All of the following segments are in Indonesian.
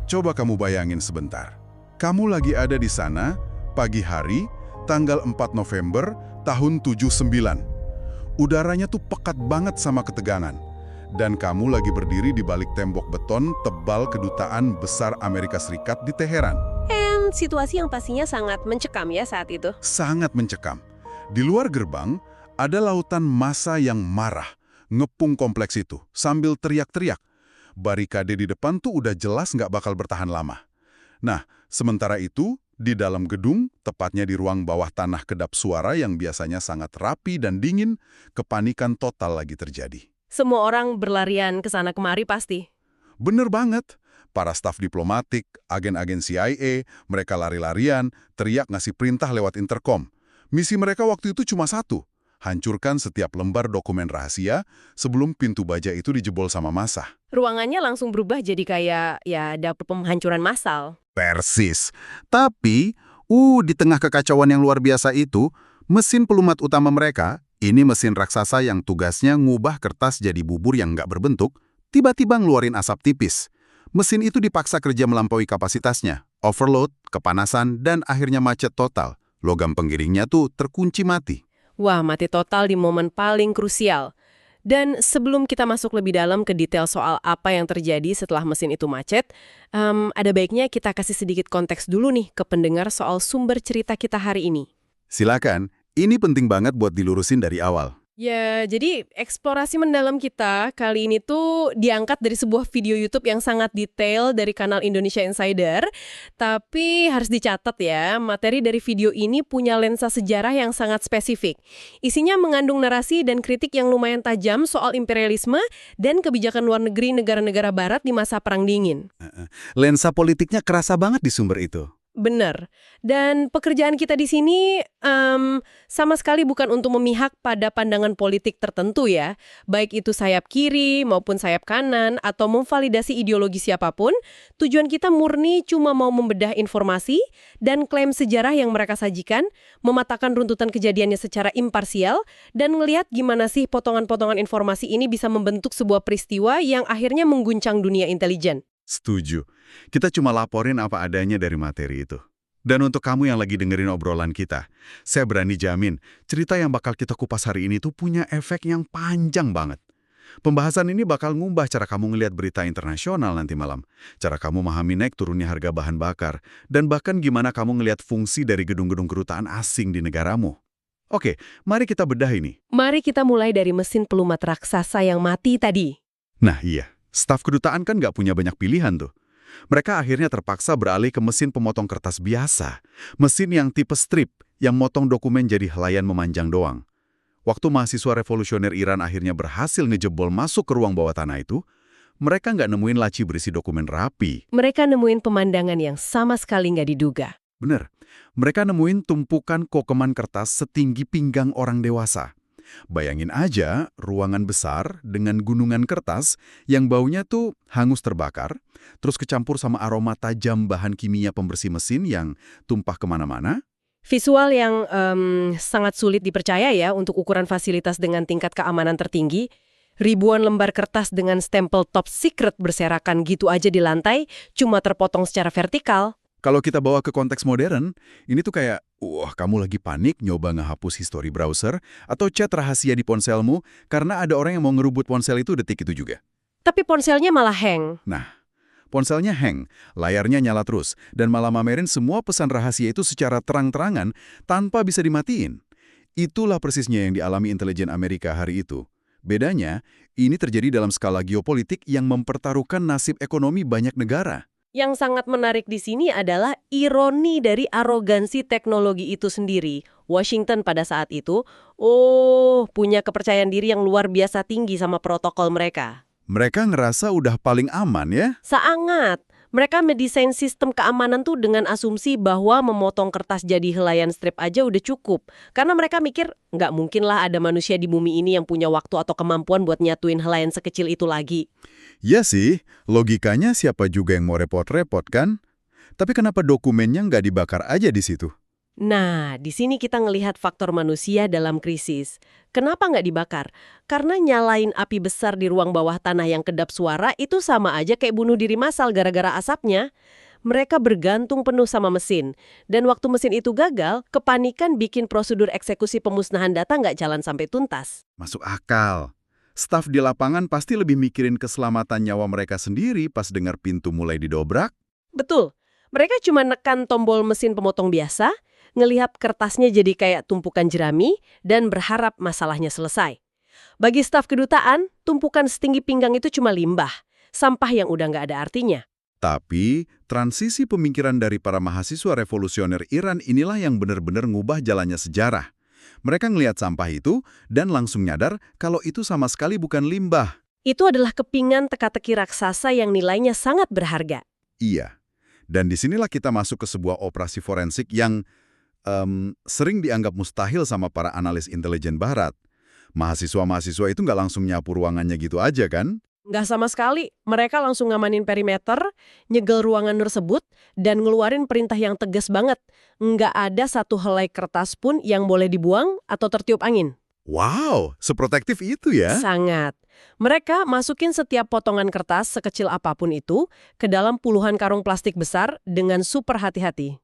Coba kamu bayangin sebentar. Kamu lagi ada di sana, pagi hari, tanggal 4 November tahun 79. Udaranya tuh pekat banget sama ketegangan. Dan kamu lagi berdiri di balik tembok beton tebal kedutaan besar Amerika Serikat di Teheran. Situasi yang pastinya sangat mencekam ya saat itu. Sangat mencekam. Di luar gerbang, ada lautan massa yang marah, ngepung kompleks itu, sambil teriak-teriak. Barikade di depan tuh udah jelas nggak bakal bertahan lama. Nah, sementara itu, di dalam gedung, tepatnya di ruang bawah tanah kedap suara yang biasanya sangat rapi dan dingin, kepanikan total lagi terjadi. Semua orang berlarian ke sana kemari pasti. Bener banget. Para staf diplomatik, agen-agen CIA, mereka lari-larian, teriak ngasih perintah lewat interkom. Misi mereka waktu itu cuma satu, hancurkan setiap lembar dokumen rahasia sebelum pintu baja itu dijebol sama massa. Ruangannya langsung berubah jadi kayak ya dapur penghancuran massal. Persis. Tapi, di tengah kekacauan yang luar biasa itu, mesin pelumat utama mereka, ini mesin raksasa yang tugasnya ngubah kertas jadi bubur yang nggak berbentuk, tiba-tiba ngeluarin asap tipis. Mesin itu dipaksa kerja melampaui kapasitasnya, overload, kepanasan, dan akhirnya macet total. Logam penggiringnya tuh terkunci mati. Wah, mati total di momen paling krusial. Dan sebelum kita masuk lebih dalam ke detail soal apa yang terjadi setelah mesin itu macet, ada baiknya kita kasih sedikit konteks dulu nih ke pendengar soal sumber cerita kita hari ini. Silakan, ini penting banget buat dilurusin dari awal. Ya, jadi eksplorasi mendalam kita kali ini tuh diangkat dari sebuah video YouTube yang sangat detail dari kanal Indonesia Insider. Tapi harus dicatat ya, materi dari video ini punya lensa sejarah yang sangat spesifik. Isinya mengandung narasi dan kritik yang lumayan tajam soal imperialisme dan kebijakan luar negeri negara-negara barat di masa Perang Dingin. Lensa politiknya kerasa banget di sumber itu. Benar. Dan pekerjaan kita di sini sama sekali bukan untuk memihak pada pandangan politik tertentu ya. Baik itu sayap kiri maupun sayap kanan atau memvalidasi ideologi siapapun. Tujuan kita murni cuma mau membedah informasi dan klaim sejarah yang mereka sajikan, mematakan runtutan kejadiannya secara imparsial, dan ngelihat gimana sih potongan-potongan informasi ini bisa membentuk sebuah peristiwa yang akhirnya mengguncang dunia intelijen. Setuju. Kita cuma laporin apa adanya dari materi itu. Dan untuk kamu yang lagi dengerin obrolan kita, saya berani jamin, cerita yang bakal kita kupas hari ini tuh punya efek yang panjang banget. Pembahasan ini bakal ngubah cara kamu ngelihat berita internasional nanti malam, cara kamu memahami naik turunnya harga bahan bakar, dan bahkan gimana kamu ngelihat fungsi dari gedung-gedung kedutaan asing di negaramu. Oke, mari kita bedah ini. Mari kita mulai dari mesin pelumat raksasa yang mati tadi. Nah iya. Staf kedutaan kan nggak punya banyak pilihan tuh. Mereka akhirnya terpaksa beralih ke mesin pemotong kertas biasa. Mesin yang tipe strip, yang motong dokumen jadi helaian memanjang doang. Waktu mahasiswa revolusioner Iran akhirnya berhasil ngejebol masuk ke ruang bawah tanah itu, mereka nggak nemuin laci berisi dokumen rapi. Mereka nemuin pemandangan yang sama sekali nggak diduga. Bener, mereka nemuin tumpukan kokeman kertas setinggi pinggang orang dewasa. Bayangin aja ruangan besar dengan gunungan kertas yang baunya tuh hangus terbakar, terus kecampur sama aroma tajam bahan kimia pembersih mesin yang tumpah kemana-mana. Visual yang sangat sulit dipercaya ya untuk ukuran fasilitas dengan tingkat keamanan tertinggi. Ribuan lembar kertas dengan stempel top secret berserakan gitu aja di lantai, cuma terpotong secara vertikal. Kalau kita bawa ke konteks modern, ini tuh kayak, kamu lagi panik nyoba ngehapus history browser atau chat rahasia di ponselmu karena ada orang yang mau ngerubut ponsel itu detik itu juga. Tapi ponselnya malah hang. Nah, ponselnya hang, layarnya nyala terus, dan malah mamerin semua pesan rahasia itu secara terang-terangan tanpa bisa dimatiin. Itulah persisnya yang dialami intelijen Amerika hari itu. Bedanya, ini terjadi dalam skala geopolitik yang mempertaruhkan nasib ekonomi banyak negara. Yang sangat menarik di sini adalah ironi dari arogansi teknologi itu sendiri. Washington pada saat itu, punya kepercayaan diri yang luar biasa tinggi sama protokol mereka. Mereka ngerasa udah paling aman ya? Sangat. Mereka mendesain sistem keamanan tuh dengan asumsi bahwa memotong kertas jadi helaian strip aja udah cukup. Karena mereka mikir, nggak mungkin lah ada manusia di bumi ini yang punya waktu atau kemampuan buat nyatuin helaian sekecil itu lagi. Ya sih, logikanya siapa juga yang mau repot-repot kan? Tapi kenapa dokumennya nggak dibakar aja di situ? Nah, di sini kita ngelihat faktor manusia dalam krisis. Kenapa nggak dibakar? Karena nyalain api besar di ruang bawah tanah yang kedap suara itu sama aja kayak bunuh diri massal gara-gara asapnya. Mereka bergantung penuh sama mesin. Dan waktu mesin itu gagal, kepanikan bikin prosedur eksekusi pemusnahan data nggak jalan sampai tuntas. Masuk akal. Staf di lapangan pasti lebih mikirin keselamatan nyawa mereka sendiri pas dengar pintu mulai didobrak. Betul. Mereka cuma nekan tombol mesin pemotong biasa, ngelihat kertasnya jadi kayak tumpukan jerami, dan berharap masalahnya selesai. Bagi staf kedutaan, tumpukan setinggi pinggang itu cuma limbah, sampah yang udah nggak ada artinya. Tapi, transisi pemikiran dari para mahasiswa revolusioner Iran inilah yang benar-benar ngubah jalannya sejarah. Mereka ngelihat sampah itu dan langsung nyadar kalau itu sama sekali bukan limbah. Itu adalah kepingan teka-teki raksasa yang nilainya sangat berharga. Iya. Dan disinilah kita masuk ke sebuah operasi forensik yang sering dianggap mustahil sama para analis intelijen barat. Mahasiswa-mahasiswa itu nggak langsung nyapu ruangannya gitu aja kan? Nggak sama sekali. Mereka langsung ngamanin perimeter, nyegel ruangan tersebut, dan ngeluarin perintah yang tegas banget. Nggak ada satu helai kertas pun yang boleh dibuang atau tertiup angin. Wow, seprotektif itu ya? Sangat. Mereka masukin setiap potongan kertas sekecil apapun itu ke dalam puluhan karung plastik besar dengan super hati-hati.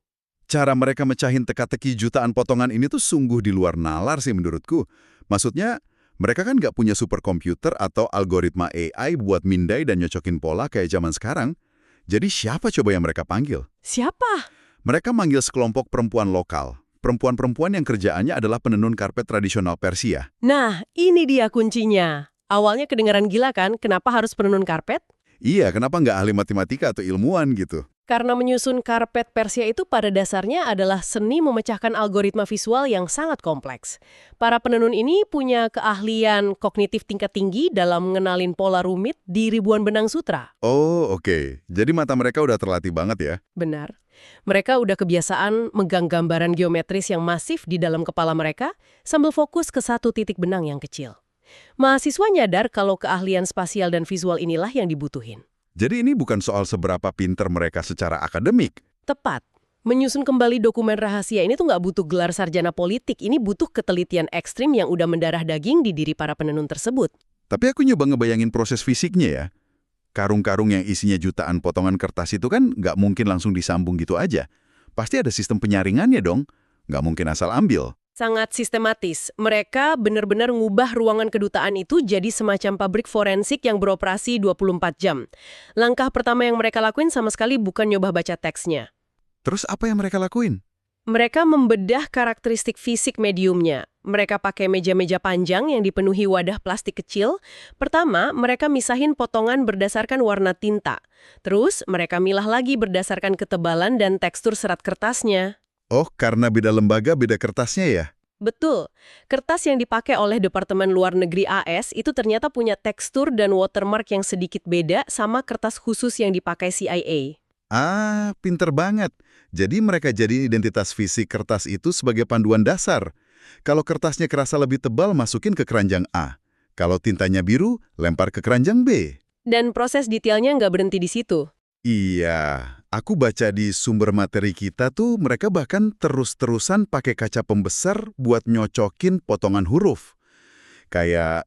Cara mereka mecahin teka-teki jutaan potongan ini tuh sungguh di luar nalar sih menurutku. Maksudnya, mereka kan nggak punya superkomputer atau algoritma AI buat mindai dan nyocokin pola kayak zaman sekarang. Jadi siapa coba yang mereka panggil? Siapa? Mereka manggil sekelompok perempuan lokal. Perempuan-perempuan yang kerjaannya adalah penenun karpet tradisional Persia. Nah, ini dia kuncinya. Awalnya kedengaran gila kan, kenapa harus penenun karpet? Iya, kenapa nggak ahli matematika atau ilmuwan gitu? Karena menyusun karpet Persia itu pada dasarnya adalah seni memecahkan algoritma visual yang sangat kompleks. Para penenun ini punya keahlian kognitif tingkat tinggi dalam mengenalin pola rumit di ribuan benang sutra. Oh, oke. Jadi mata mereka udah terlatih banget ya? Benar. Mereka udah kebiasaan megang gambaran geometris yang masif di dalam kepala mereka sambil fokus ke satu titik benang yang kecil. Mahasiswa nyadar kalau keahlian spasial dan visual inilah yang dibutuhin. Jadi ini bukan soal seberapa pinter mereka secara akademik. Tepat. Menyusun kembali dokumen rahasia ini tuh nggak butuh gelar sarjana politik, ini butuh ketelitian ekstrim yang udah mendarah daging di diri para penenun tersebut. Tapi aku nyoba ngebayangin proses fisiknya ya. Karung-karung yang isinya jutaan potongan kertas itu kan nggak mungkin langsung disambung gitu aja. Pasti ada sistem penyaringannya dong. Nggak mungkin asal ambil. Sangat sistematis. Mereka benar-benar ngubah ruangan kedutaan itu jadi semacam pabrik forensik yang beroperasi 24 jam. Langkah pertama yang mereka lakuin sama sekali bukan nyoba baca teksnya. Terus apa yang mereka lakuin? Mereka membedah karakteristik fisik mediumnya. Mereka pakai meja-meja panjang yang dipenuhi wadah plastik kecil. Pertama, mereka misahin potongan berdasarkan warna tinta. Terus, mereka milah lagi berdasarkan ketebalan dan tekstur serat kertasnya. Oh, karena beda lembaga, beda kertasnya ya? Betul. Kertas yang dipakai oleh Departemen Luar Negeri AS itu ternyata punya tekstur dan watermark yang sedikit beda sama kertas khusus yang dipakai CIA. Ah, pinter banget. Jadi mereka jadi identitas fisik kertas itu sebagai panduan dasar. Kalau kertasnya kerasa lebih tebal, masukin ke keranjang A. Kalau tintanya biru, lempar ke keranjang B. Dan proses detailnya nggak berhenti di situ. Iya, aku baca di sumber materi kita tuh mereka bahkan terus-terusan pakai kaca pembesar buat nyocokin potongan huruf. Kayak,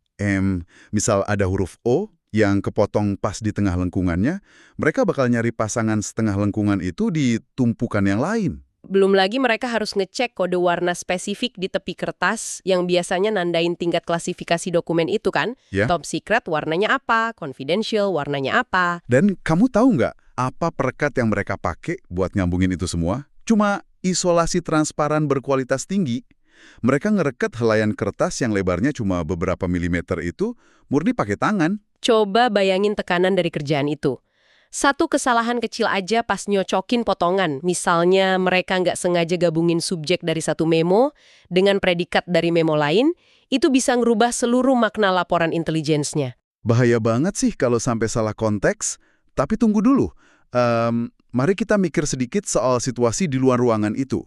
misal ada huruf O yang kepotong pas di tengah lengkungannya, mereka bakal nyari pasangan setengah lengkungan itu di tumpukan yang lain. Belum lagi mereka harus ngecek kode warna spesifik di tepi kertas yang biasanya nandain tingkat klasifikasi dokumen itu kan. Ya. Top secret warnanya apa, confidential warnanya apa. Dan kamu tahu nggak apa perekat yang mereka pakai buat nyambungin itu semua? Cuma isolasi transparan berkualitas tinggi. Mereka ngerekat helaian kertas yang lebarnya cuma beberapa milimeter itu murni pakai tangan. Coba bayangin tekanan dari kerjaan itu. Satu kesalahan kecil aja pas nyocokin potongan. Misalnya mereka nggak sengaja gabungin subjek dari satu memo dengan predikat dari memo lain, itu bisa ngerubah seluruh makna laporan intelijensnya. Bahaya banget sih kalau sampai salah konteks. Tapi tunggu dulu. Mari kita mikir sedikit soal situasi di luar ruangan itu.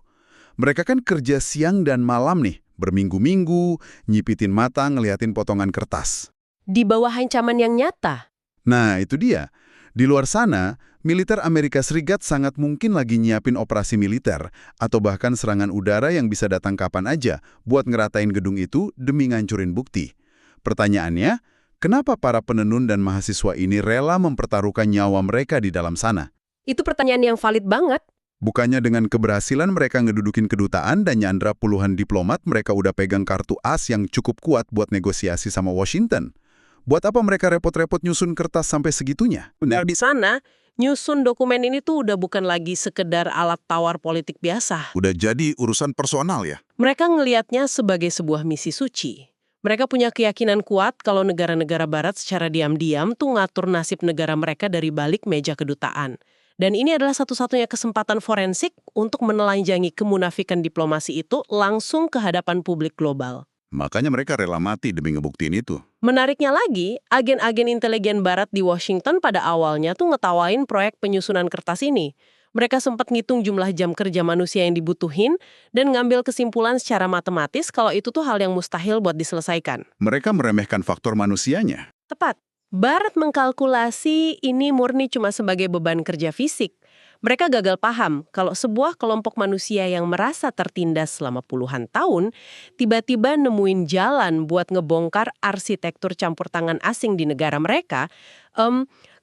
Mereka kan kerja siang dan malam nih, berminggu-minggu, nyipitin mata ngeliatin potongan kertas. Di bawah ancaman yang nyata. Nah, itu dia. Di luar sana, Militer Amerika Serikat sangat mungkin lagi nyiapin operasi militer atau bahkan serangan udara yang bisa datang kapan aja buat ngeratain gedung itu demi ngancurin bukti. Pertanyaannya, kenapa para penenun dan mahasiswa ini rela mempertaruhkan nyawa mereka di dalam sana? Itu pertanyaan yang valid banget. Bukannya dengan keberhasilan mereka ngedudukin kedutaan dan nyandra puluhan diplomat, mereka udah pegang kartu as yang cukup kuat buat negosiasi sama Washington. Buat apa mereka repot-repot nyusun kertas sampai segitunya? Nah, di sana, nyusun dokumen ini tuh udah bukan lagi sekedar alat tawar politik biasa. Udah jadi urusan personal ya? Mereka ngelihatnya sebagai sebuah misi suci. Mereka punya keyakinan kuat kalau negara-negara barat secara diam-diam tuh ngatur nasib negara mereka dari balik meja kedutaan. Dan ini adalah satu-satunya kesempatan forensik untuk menelanjangi kemunafikan diplomasi itu langsung ke hadapan publik global. Makanya mereka rela mati demi ngebuktiin itu. Menariknya lagi, agen-agen intelijen barat di Washington pada awalnya tuh ngetawain proyek penyusunan kertas ini. Mereka sempat ngitung jumlah jam kerja manusia yang dibutuhin dan ngambil kesimpulan secara matematis kalau itu tuh hal yang mustahil buat diselesaikan. Mereka meremehkan faktor manusianya. Tepat. Barat mengkalkulasi ini murni cuma sebagai beban kerja fisik. Mereka gagal paham kalau sebuah kelompok manusia yang merasa tertindas selama puluhan tahun tiba-tiba nemuin jalan buat ngebongkar arsitektur campur tangan asing di negara mereka,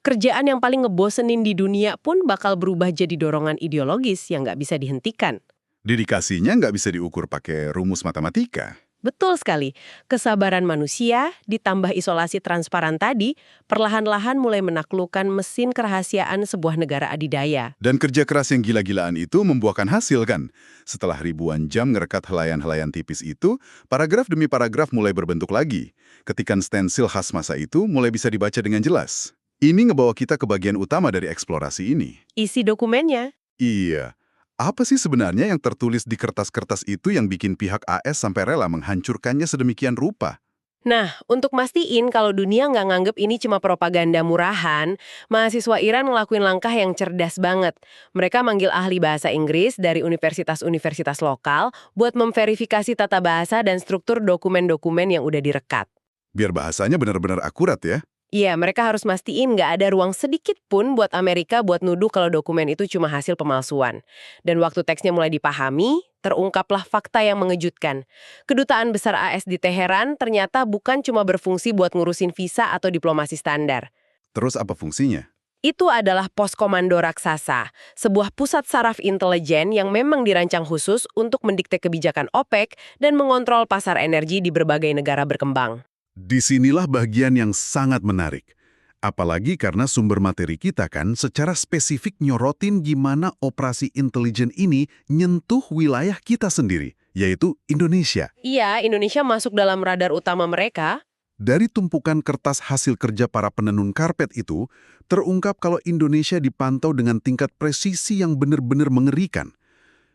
kerjaan yang paling ngebosenin di dunia pun bakal berubah jadi dorongan ideologis yang nggak bisa dihentikan. Dedikasinya nggak bisa diukur pakai rumus matematika. Betul sekali. Kesabaran manusia ditambah isolasi transparan tadi perlahan-lahan mulai menaklukkan mesin kerahasiaan sebuah negara adidaya. Dan kerja keras yang gila-gilaan itu membuahkan hasil kan? Setelah ribuan jam ngerekat helayan-helayan tipis itu, paragraf demi paragraf mulai berbentuk lagi. Ketikan stensil khas masa itu mulai bisa dibaca dengan jelas. Ini ngebawa kita ke bagian utama dari eksplorasi ini. Isi dokumennya. Iya. Apa sih sebenarnya yang tertulis di kertas-kertas itu yang bikin pihak AS sampai rela menghancurkannya sedemikian rupa? Nah, untuk mastiin kalau dunia nggak nganggep ini cuma propaganda murahan, mahasiswa Iran ngelakuin langkah yang cerdas banget. Mereka manggil ahli bahasa Inggris dari universitas-universitas lokal buat memverifikasi tata bahasa dan struktur dokumen-dokumen yang udah direkat. Biar bahasanya benar-benar akurat ya. Iya, mereka harus mastiin nggak ada ruang sedikit pun buat Amerika buat nuduh kalau dokumen itu cuma hasil pemalsuan. Dan waktu teksnya mulai dipahami, terungkaplah fakta yang mengejutkan. Kedutaan besar AS di Teheran ternyata bukan cuma berfungsi buat ngurusin visa atau diplomasi standar. Terus apa fungsinya? Itu adalah pos komando raksasa, sebuah pusat saraf intelijen yang memang dirancang khusus untuk mendikte kebijakan OPEC dan mengontrol pasar energi di berbagai negara berkembang. Disinilah bagian yang sangat menarik. Apalagi karena sumber materi kita kan secara spesifik nyorotin gimana operasi intelijen ini nyentuh wilayah kita sendiri, yaitu Indonesia. Iya, Indonesia masuk dalam radar utama mereka. Dari tumpukan kertas hasil kerja para penenun karpet itu, terungkap kalau Indonesia dipantau dengan tingkat presisi yang benar-benar mengerikan.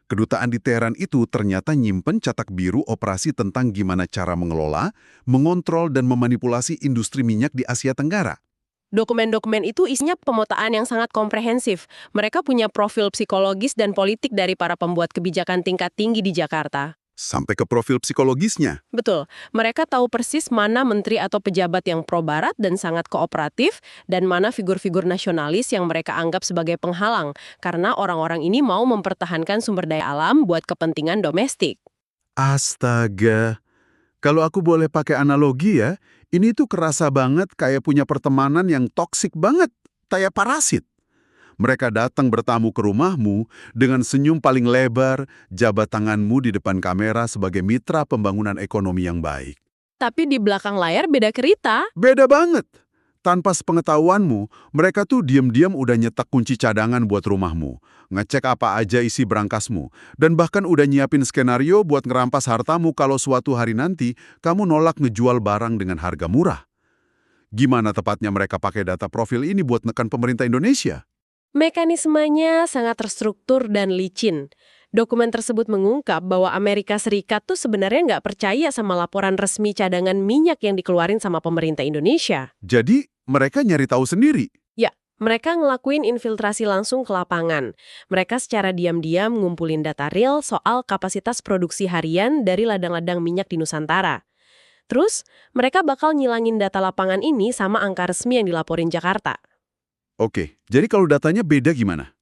Kedutaan di Teheran itu ternyata nyimpen catak biru operasi tentang gimana cara mengelola, mengontrol, dan memanipulasi industri minyak di Asia Tenggara. Dokumen-dokumen itu isinya pemetaan yang sangat komprehensif. Mereka punya profil psikologis dan politik dari para pembuat kebijakan tingkat tinggi di Jakarta. Sampai ke profil psikologisnya. Betul, mereka tahu persis mana menteri atau pejabat yang pro-barat dan sangat kooperatif, dan mana figur-figur nasionalis yang mereka anggap sebagai penghalang, karena orang-orang ini mau mempertahankan sumber daya alam buat kepentingan domestik. Astaga. Kalau aku boleh pakai analogi ya, ini tuh kerasa banget kayak punya pertemanan yang toksik banget, kayak parasit. Mereka datang bertamu ke rumahmu dengan senyum paling lebar, jabat tanganmu di depan kamera sebagai mitra pembangunan ekonomi yang baik. Tapi di belakang layar beda cerita. Beda banget. Tanpa sepengetahuanmu, mereka tuh diam-diam udah nyetak kunci cadangan buat rumahmu, ngecek apa aja isi berangkasmu, dan bahkan udah nyiapin skenario buat ngerampas hartamu kalau suatu hari nanti kamu nolak ngejual barang dengan harga murah. Gimana tepatnya mereka pakai data profil ini buat nekan pemerintah Indonesia? Mekanismenya sangat terstruktur dan licin. Dokumen tersebut mengungkap bahwa Amerika Serikat tuh sebenarnya nggak percaya sama laporan resmi cadangan minyak yang dikeluarin sama pemerintah Indonesia. Jadi, mereka nyari tahu sendiri. Ya, mereka ngelakuin infiltrasi langsung ke lapangan. Mereka secara diam-diam ngumpulin data real soal kapasitas produksi harian dari ladang-ladang minyak di Nusantara. Terus, mereka bakal nyilangin data lapangan ini sama angka resmi yang dilaporin Jakarta. Oke, jadi kalau datanya beda gimana?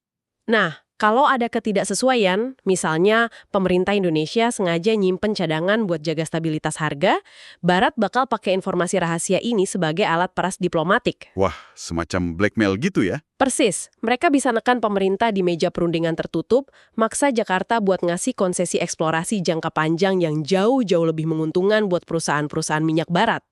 Nah, kalau ada ketidaksesuaian, misalnya pemerintah Indonesia sengaja nyimpen cadangan buat jaga stabilitas harga, Barat bakal pakai informasi rahasia ini sebagai alat peras diplomatik. Wah, semacam blackmail gitu ya? Persis, mereka bisa nekan pemerintah di meja perundingan tertutup, maksa Jakarta buat ngasih konsesi eksplorasi jangka panjang yang jauh-jauh lebih menguntungkan buat perusahaan-perusahaan minyak Barat.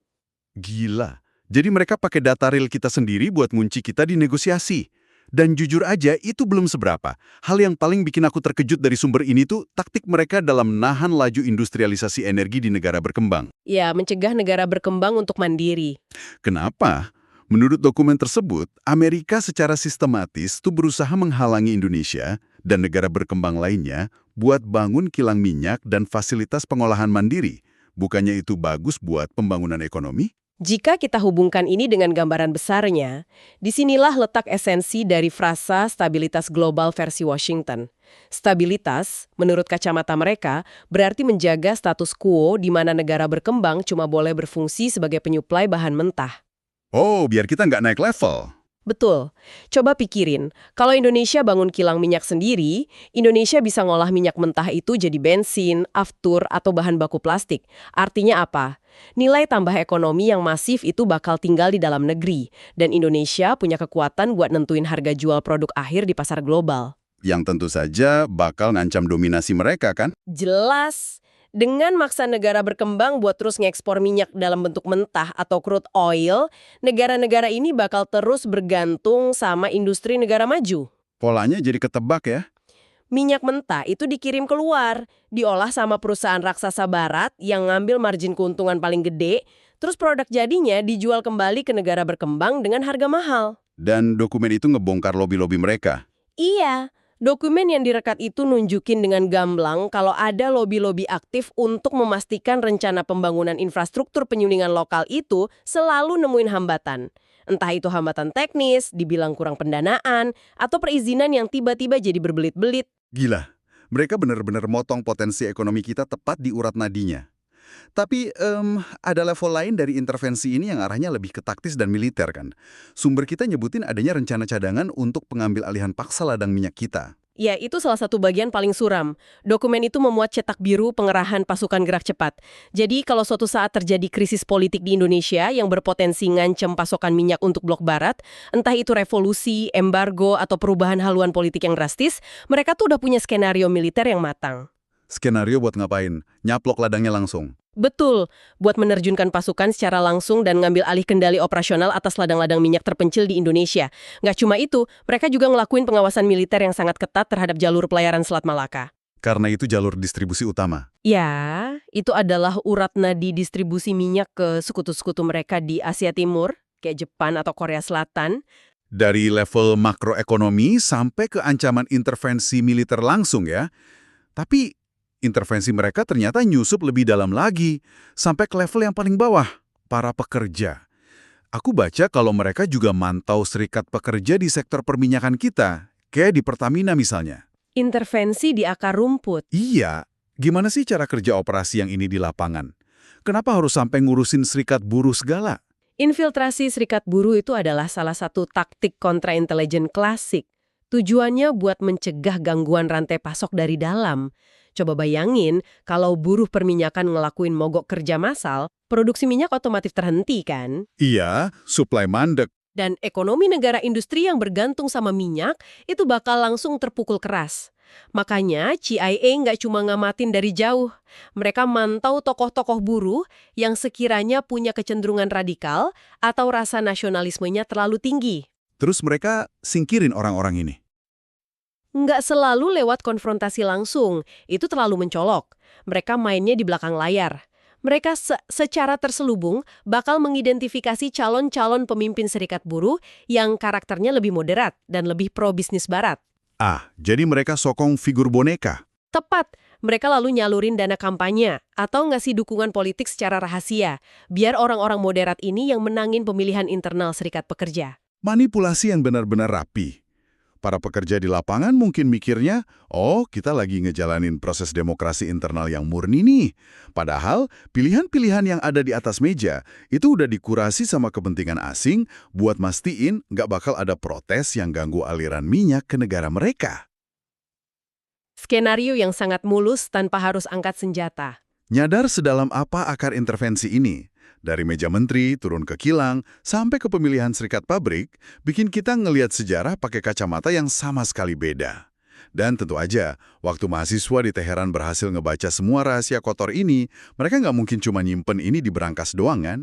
Gila. Jadi mereka pakai data real kita sendiri buat ngunci kita di negosiasi. Dan jujur aja, itu belum seberapa. Hal yang paling bikin aku terkejut dari sumber ini tuh taktik mereka dalam nahan laju industrialisasi energi di negara berkembang. Ya, mencegah negara berkembang untuk mandiri. Kenapa? Menurut dokumen tersebut, Amerika secara sistematis tuh berusaha menghalangi Indonesia dan negara berkembang lainnya buat bangun kilang minyak dan fasilitas pengolahan mandiri. Bukannya itu bagus buat pembangunan ekonomi? Jika kita hubungkan ini dengan gambaran besarnya, disinilah letak esensi dari frasa stabilitas global versi Washington. Stabilitas, menurut kacamata mereka, berarti menjaga status quo di mana negara berkembang cuma boleh berfungsi sebagai penyuplai bahan mentah. Oh, biar kita nggak naik level. Betul. Coba pikirin, kalau Indonesia bangun kilang minyak sendiri, Indonesia bisa ngolah minyak mentah itu jadi bensin, aftur, atau bahan baku plastik. Artinya apa? Nilai tambah ekonomi yang masif itu bakal tinggal di dalam negeri, dan Indonesia punya kekuatan buat nentuin harga jual produk akhir di pasar global. Yang tentu saja bakal ngancam dominasi mereka kan? Jelas. Dengan maksa negara berkembang buat terus ngekspor minyak dalam bentuk mentah atau crude oil, negara-negara ini bakal terus bergantung sama industri negara maju. Polanya jadi ketebak ya? Minyak mentah itu dikirim keluar, diolah sama perusahaan raksasa barat yang ngambil margin keuntungan paling gede, terus produk jadinya dijual kembali ke negara berkembang dengan harga mahal. Dan dokumen itu ngebongkar lobi-lobi mereka. Iya. Dokumen yang direkat itu nunjukin dengan gamblang kalau ada lobi-lobi aktif untuk memastikan rencana pembangunan infrastruktur penyulingan lokal itu selalu nemuin hambatan. Entah itu hambatan teknis, dibilang kurang pendanaan, atau perizinan yang tiba-tiba jadi berbelit-belit. Gila, mereka benar-benar motong potensi ekonomi kita tepat di urat nadinya. Tapi ada level lain dari intervensi ini yang arahnya lebih ke taktis dan militer kan. Sumber kita nyebutin adanya rencana cadangan untuk pengambil alihan paksa ladang minyak kita. Ya, itu salah satu bagian paling suram. Dokumen itu memuat cetak biru pengerahan pasukan gerak cepat. Jadi kalau suatu saat terjadi krisis politik di Indonesia yang berpotensi ngancem pasokan minyak untuk blok barat, entah itu revolusi, embargo, atau perubahan haluan politik yang drastis, mereka tuh udah punya skenario militer yang matang. Skenario buat ngapain? Nyaplok ladangnya langsung. Betul, buat menerjunkan pasukan secara langsung dan ngambil alih kendali operasional atas ladang-ladang minyak terpencil di Indonesia. Nggak cuma itu, mereka juga ngelakuin pengawasan militer yang sangat ketat terhadap jalur pelayaran Selat Malaka. Karena itu jalur distribusi utama. Ya, itu adalah urat nadi distribusi minyak ke sekutu-sekutu mereka di Asia Timur, kayak Jepang atau Korea Selatan. Dari level makroekonomi sampai ke ancaman intervensi militer langsung ya. Tapi intervensi mereka ternyata nyusup lebih dalam lagi, sampai ke level yang paling bawah, para pekerja. Aku baca kalau mereka juga mantau serikat pekerja di sektor perminyakan kita, kayak di Pertamina misalnya. Intervensi di akar rumput. Iya, gimana sih cara kerja operasi yang ini di lapangan? Kenapa harus sampai ngurusin serikat buruh segala? Infiltrasi serikat buruh itu adalah salah satu taktik kontra-intelijen klasik. Tujuannya buat mencegah gangguan rantai pasok dari dalam. Coba bayangin, kalau buruh perminyakan ngelakuin mogok kerja massal, produksi minyak otomatis terhenti kan? Iya, suplai mandek. Dan ekonomi negara industri yang bergantung sama minyak itu bakal langsung terpukul keras. Makanya CIA nggak cuma ngamatin dari jauh. Mereka mantau tokoh-tokoh buruh yang sekiranya punya kecenderungan radikal atau rasa nasionalismenya terlalu tinggi. Terus mereka singkirin orang-orang ini. Nggak selalu lewat konfrontasi langsung, itu terlalu mencolok. Mereka mainnya di belakang layar. Mereka secara terselubung bakal mengidentifikasi calon-calon pemimpin serikat buruh yang karakternya lebih moderat dan lebih pro-bisnis barat. Ah, jadi mereka sokong figur boneka. Tepat, mereka lalu nyalurin dana kampanye atau ngasih dukungan politik secara rahasia, biar orang-orang moderat ini yang menangin pemilihan internal serikat pekerja. Manipulasi yang benar-benar rapi. Para pekerja di lapangan mungkin mikirnya, oh kita lagi ngejalanin proses demokrasi internal yang murni nih. Padahal pilihan-pilihan yang ada di atas meja itu udah dikurasi sama kepentingan asing buat mastiin nggak bakal ada protes yang ganggu aliran minyak ke negara mereka. Skenario yang sangat mulus tanpa harus angkat senjata. Nyadar sedalam apa akar intervensi ini? Dari meja menteri, turun ke kilang, sampai ke pemilihan serikat pabrik, bikin kita ngelihat sejarah pakai kacamata yang sama sekali beda. Dan tentu aja, waktu mahasiswa di Teheran berhasil ngebaca semua rahasia kotor ini, mereka nggak mungkin cuma nyimpen ini di berangkas doang kan?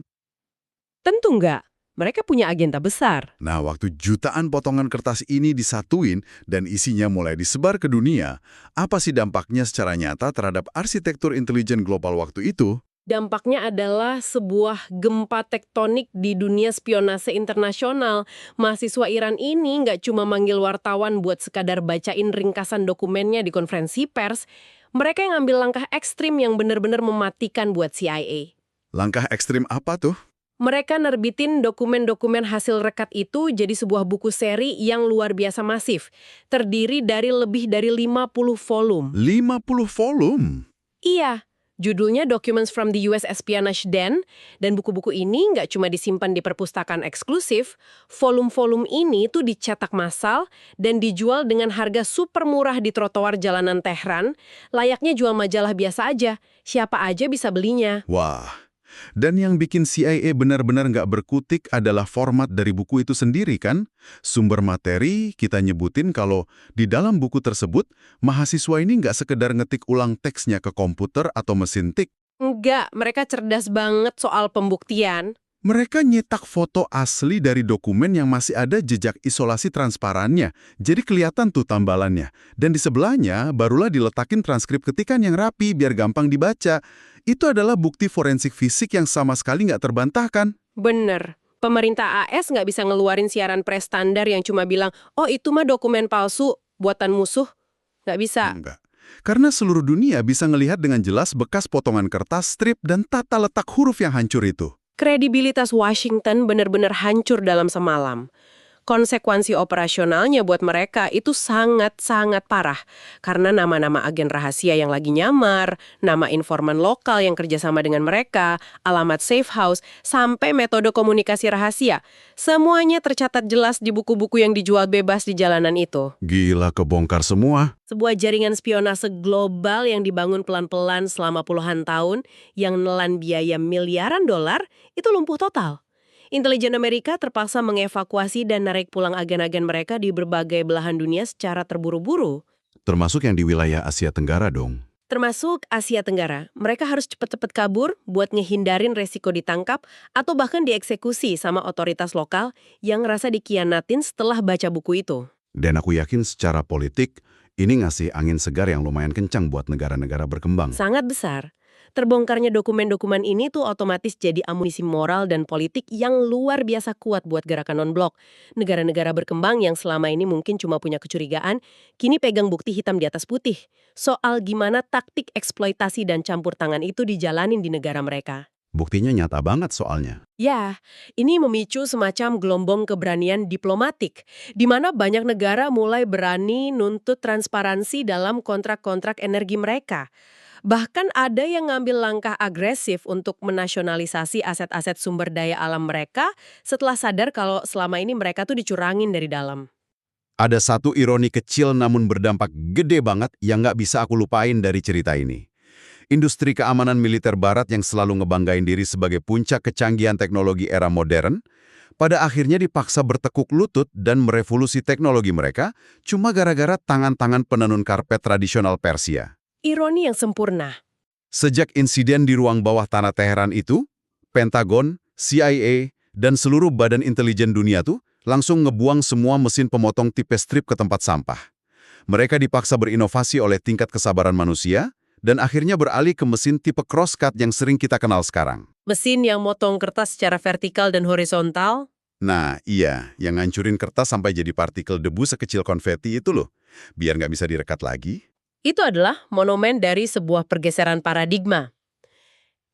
Tentu nggak. Mereka punya agenda besar. Nah, waktu jutaan potongan kertas ini disatuin dan isinya mulai disebar ke dunia, apa sih dampaknya secara nyata terhadap arsitektur intelijen global waktu itu? Dampaknya adalah sebuah gempa tektonik di dunia spionase internasional. Mahasiswa Iran ini nggak cuma manggil wartawan buat sekadar bacain ringkasan dokumennya di konferensi pers, mereka yang ngambil langkah ekstrim yang benar-benar mematikan buat CIA. Langkah ekstrim apa tuh? Mereka nerbitin dokumen-dokumen hasil rekat itu jadi sebuah buku seri yang luar biasa masif, terdiri dari lebih dari 50 volume. 50 volume? Iya. Judulnya Documents from the US Espionage Den, dan buku-buku ini nggak cuma disimpan di perpustakaan eksklusif, volume-volume ini tuh dicetak massal dan dijual dengan harga super murah di trotoar jalanan Tehran, layaknya jual majalah biasa aja, siapa aja bisa belinya. Wah, dan yang bikin CIA benar-benar nggak berkutik adalah format dari buku itu sendiri kan? Sumber materi kita nyebutin kalau di dalam buku tersebut, mahasiswa ini nggak sekedar ngetik ulang teksnya ke komputer atau mesin tik. Enggak, mereka cerdas banget soal pembuktian. Mereka nyetak foto asli dari dokumen yang masih ada jejak isolasi transparannya. Jadi kelihatan tuh tambalannya. Dan di sebelahnya barulah diletakin transkrip ketikan yang rapi biar gampang dibaca. Itu adalah bukti forensik fisik yang sama sekali nggak terbantahkan. Bener. Pemerintah AS nggak bisa ngeluarin siaran pres standar yang cuma bilang, oh itu mah dokumen palsu, buatan musuh. Nggak bisa. Enggak. Karena seluruh dunia bisa ngelihat dengan jelas bekas potongan kertas, strip, dan tata letak huruf yang hancur itu. Kredibilitas Washington benar-benar hancur dalam semalam. Konsekuensi operasionalnya buat mereka itu sangat-sangat parah. Karena nama-nama agen rahasia yang lagi nyamar, nama informan lokal yang kerjasama dengan mereka, alamat safe house, sampai metode komunikasi rahasia. Semuanya tercatat jelas di buku-buku yang dijual bebas di jalanan itu. Gila, kebongkar semua. Sebuah jaringan spionase global yang dibangun pelan-pelan selama puluhan tahun, yang nelan biaya miliaran dolar, itu lumpuh total. Intelijen Amerika terpaksa mengevakuasi dan narik pulang agen-agen mereka di berbagai belahan dunia secara terburu-buru. Termasuk yang di wilayah Asia Tenggara dong. Termasuk Asia Tenggara. Mereka harus cepat-cepat kabur buat ngehindarin resiko ditangkap atau bahkan dieksekusi sama otoritas lokal yang ngerasa dikhianatin setelah baca buku itu. Dan aku yakin secara politik, ini ngasih angin segar yang lumayan kencang buat negara-negara berkembang. Sangat besar. Terbongkarnya dokumen-dokumen ini tuh otomatis jadi amunisi moral dan politik yang luar biasa kuat buat gerakan non-blok. Negara-negara berkembang yang selama ini mungkin cuma punya kecurigaan, kini pegang bukti hitam di atas putih soal gimana taktik eksploitasi dan campur tangan itu dijalanin di negara mereka. Buktinya nyata banget soalnya. Ya, ini memicu semacam gelombang keberanian diplomatik, di mana banyak negara mulai berani nuntut transparansi dalam kontrak-kontrak energi mereka. Bahkan ada yang ngambil langkah agresif untuk menasionalisasi aset-aset sumber daya alam mereka setelah sadar kalau selama ini mereka tuh dicurangin dari dalam. Ada satu ironi kecil namun berdampak gede banget yang nggak bisa aku lupain dari cerita ini. Industri keamanan militer barat yang selalu ngebanggain diri sebagai puncak kecanggihan teknologi era modern, pada akhirnya dipaksa bertekuk lutut dan merevolusi teknologi mereka cuma gara-gara tangan-tangan penenun karpet tradisional Persia. Ironi yang sempurna. Sejak insiden di ruang bawah tanah Teheran itu, Pentagon, CIA, dan seluruh badan intelijen dunia tuh langsung ngebuang semua mesin pemotong tipe strip ke tempat sampah. Mereka dipaksa berinovasi oleh tingkat kesabaran manusia, dan akhirnya beralih ke mesin tipe crosscut yang sering kita kenal sekarang. Mesin yang motong kertas secara vertikal dan horizontal. Nah, iya, yang ngancurin kertas sampai jadi partikel debu sekecil konveti itu loh, biar nggak bisa direkat lagi. Itu adalah monumen dari sebuah pergeseran paradigma.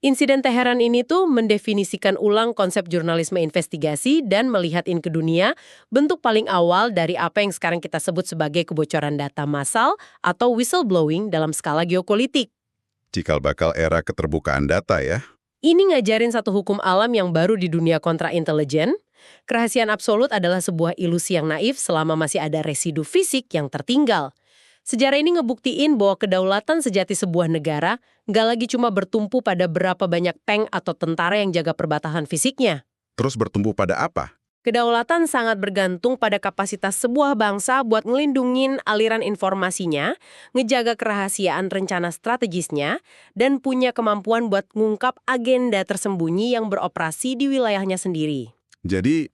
Insiden Teheran ini tuh mendefinisikan ulang konsep jurnalisme investigasi dan melihatin ke dunia bentuk paling awal dari apa yang sekarang kita sebut sebagai kebocoran data massal atau whistleblowing dalam skala geopolitik. Cikal bakal era keterbukaan data ya. Ini ngajarin satu hukum alam yang baru di dunia kontra-intelijen. Kerahasiaan absolut adalah sebuah ilusi yang naif selama masih ada residu fisik yang tertinggal. Sejarah ini ngebuktiin bahwa kedaulatan sejati sebuah negara nggak lagi cuma bertumpu pada berapa banyak tank atau tentara yang jaga perbatasan fisiknya. Terus bertumbuh pada apa? Kedaulatan sangat bergantung pada kapasitas sebuah bangsa buat ngelindungin aliran informasinya, ngejaga kerahasiaan rencana strategisnya, dan punya kemampuan buat ngungkap agenda tersembunyi yang beroperasi di wilayahnya sendiri. Jadi,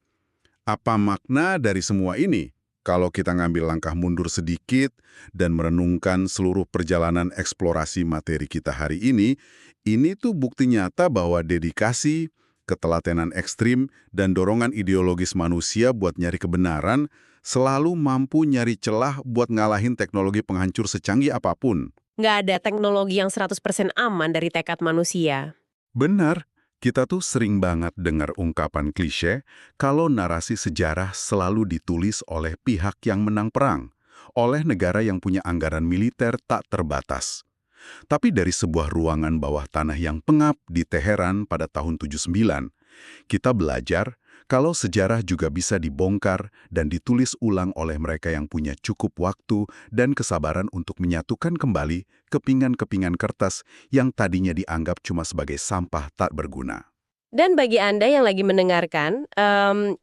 apa makna dari semua ini? Kalau kita ngambil langkah mundur sedikit dan merenungkan seluruh perjalanan eksplorasi materi kita hari ini tuh bukti nyata bahwa dedikasi, ketelatenan ekstrim, dan dorongan ideologis manusia buat nyari kebenaran selalu mampu nyari celah buat ngalahin teknologi penghancur secanggih apapun. Nggak ada teknologi yang 100% aman dari tekad manusia. Benar. Kita tuh sering banget dengar ungkapan klise kalau narasi sejarah selalu ditulis oleh pihak yang menang perang, oleh negara yang punya anggaran militer tak terbatas. Tapi dari sebuah ruangan bawah tanah yang pengap di Teheran pada tahun 79, kita belajar kalau sejarah juga bisa dibongkar dan ditulis ulang oleh mereka yang punya cukup waktu dan kesabaran untuk menyatukan kembali kepingan-kepingan kertas yang tadinya dianggap cuma sebagai sampah tak berguna. Dan bagi Anda yang lagi mendengarkan,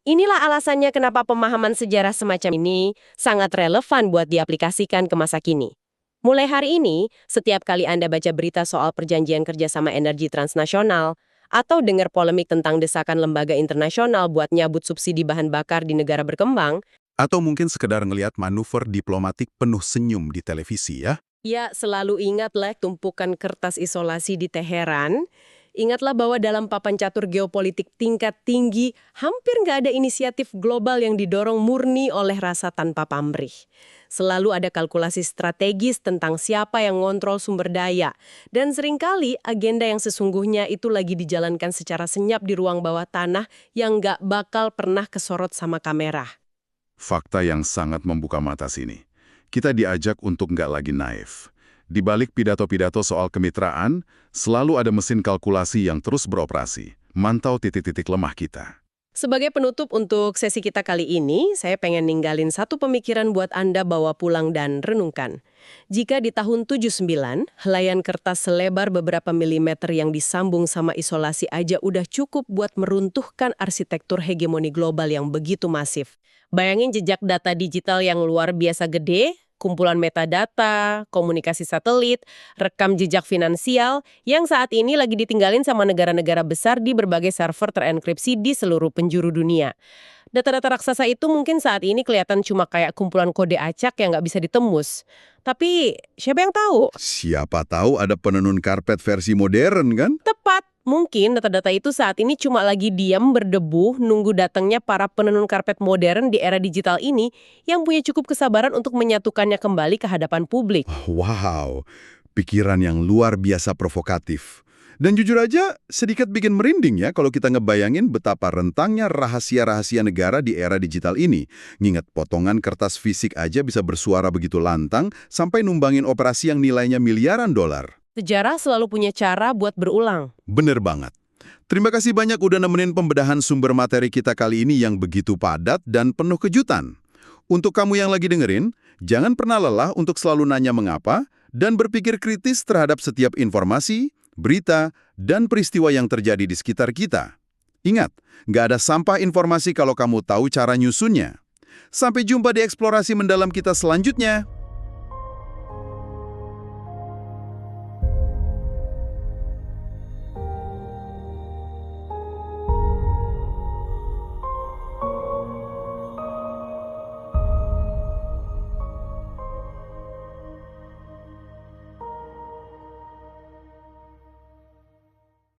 inilah alasannya kenapa pemahaman sejarah semacam ini sangat relevan buat diaplikasikan ke masa kini. Mulai hari ini, setiap kali Anda baca berita soal perjanjian kerjasama energi transnasional, atau dengar polemik tentang desakan lembaga internasional buat nyabut subsidi bahan bakar di negara berkembang, Atau mungkin sekedar ngelihat manuver diplomatik penuh senyum di televisi ya. ya selalu ingatlah tumpukan kertas isolasi di Teheran. Ingatlah bahwa dalam papan catur geopolitik tingkat tinggi, hampir nggak ada inisiatif global yang didorong murni oleh rasa tanpa pamrih. Selalu ada kalkulasi strategis tentang siapa yang ngontrol sumber daya. Dan seringkali agenda yang sesungguhnya itu lagi dijalankan secara senyap di ruang bawah tanah yang nggak bakal pernah kesorot sama kamera. Fakta yang sangat membuka mata sini. Kita diajak untuk nggak lagi naif. Di balik pidato-pidato soal kemitraan, selalu ada mesin kalkulasi yang terus beroperasi, mantau titik-titik lemah kita. Sebagai penutup untuk sesi kita kali ini, saya pengen ninggalin satu pemikiran buat Anda bawa pulang dan renungkan. Jika di tahun 79, helaian kertas selebar beberapa milimeter yang disambung sama isolasi aja udah cukup buat meruntuhkan arsitektur hegemoni global yang begitu masif. Bayangin jejak data digital yang luar biasa gede, kumpulan metadata, komunikasi satelit, rekam jejak finansial yang saat ini lagi ditinggalin sama negara-negara besar di berbagai server terenkripsi di seluruh penjuru dunia. Data-data raksasa itu mungkin saat ini kelihatan cuma kayak kumpulan kode acak yang nggak bisa ditembus. Tapi siapa yang tahu? Siapa tahu ada penenun karpet versi modern kan? Tepat. Mungkin data-data itu saat ini cuma lagi diam berdebu nunggu datangnya para penenun karpet modern di era digital ini yang punya cukup kesabaran untuk menyatukannya kembali ke hadapan publik. Wow, pikiran yang luar biasa provokatif. Dan jujur aja, sedikit bikin merinding ya kalau kita ngebayangin betapa rentangnya rahasia-rahasia negara di era digital ini. Nginget potongan kertas fisik aja bisa bersuara begitu lantang sampai numbangin operasi yang nilainya miliaran dolar. Sejarah selalu punya cara buat berulang. Bener banget. Terima kasih banyak udah nemenin pembedahan sumber materi kita kali ini yang begitu padat dan penuh kejutan. Untuk kamu yang lagi dengerin, jangan pernah lelah untuk selalu nanya mengapa dan berpikir kritis terhadap setiap informasi, berita, dan peristiwa yang terjadi di sekitar kita. Ingat, nggak ada sampah informasi kalau kamu tahu cara nyusunnya. Sampai jumpa di eksplorasi mendalam kita selanjutnya.